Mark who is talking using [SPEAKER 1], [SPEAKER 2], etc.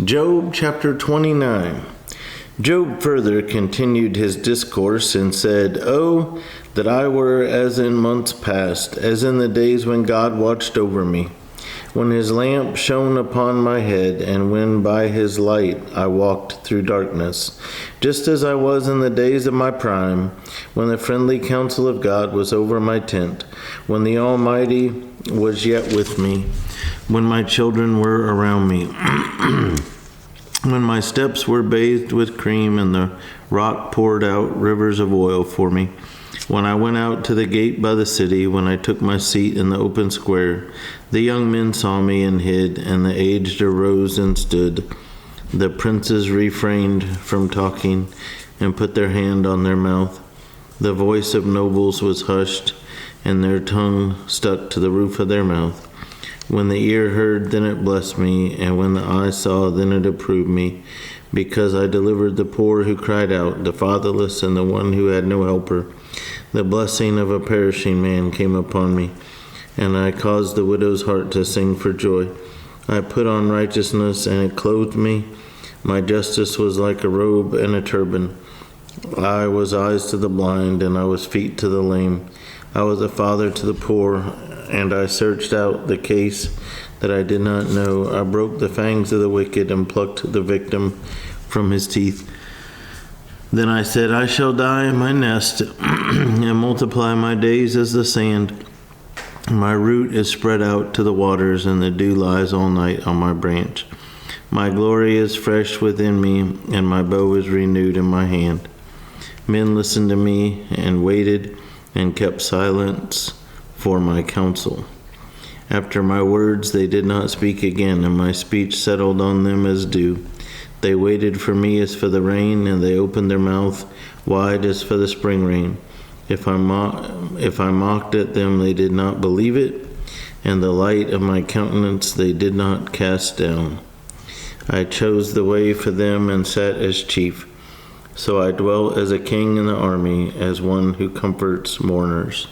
[SPEAKER 1] Job chapter 29. Job further continued his discourse and said, "Oh, that I were as in months past, as in the days when God watched over me, when his lamp shone upon my head, and when by his light I walked through darkness, just as I was in the days of my prime, when the friendly counsel of God was over my tent, when the Almighty was yet with me, when my children were around me, when my steps were bathed with cream and the rock poured out rivers of oil for me, when I went out to the gate by the city, when I took my seat in the open square, the young men saw me and hid, and the aged arose and stood. The princes refrained from talking and put their hand on their mouth. The voice of nobles was hushed, and their tongue stuck to the roof of their mouth. When the ear heard, then it blessed me, and when the eye saw, then it approved me, because I delivered the poor who cried out, the fatherless, and the one who had no helper. The blessing of a perishing man came upon me, and I caused the widow's heart to sing for joy. I put on righteousness, and it clothed me. My justice was like a robe and a turban. I was eyes to the blind, and I was feet to the lame. I was a father to the poor, and I searched out the case that I did not know. I broke the fangs of the wicked and plucked the victim from his teeth. Then I said, I shall die in my nest and multiply my days as the sand. My root is spread out to the waters, and the dew lies all night on my branch. My glory is fresh within me, and my bow is renewed in my hand. Men listened to me and waited and kept silence for my counsel. After my words they did not speak again, and my speech settled on them as dew. They waited for me as for the rain, and they opened their mouth wide as for the spring rain. If I mocked at them, they did not believe it, and the light of my countenance they did not cast down. I chose the way for them and sat as chief. So I dwelt as a king in the army, as one who comforts mourners.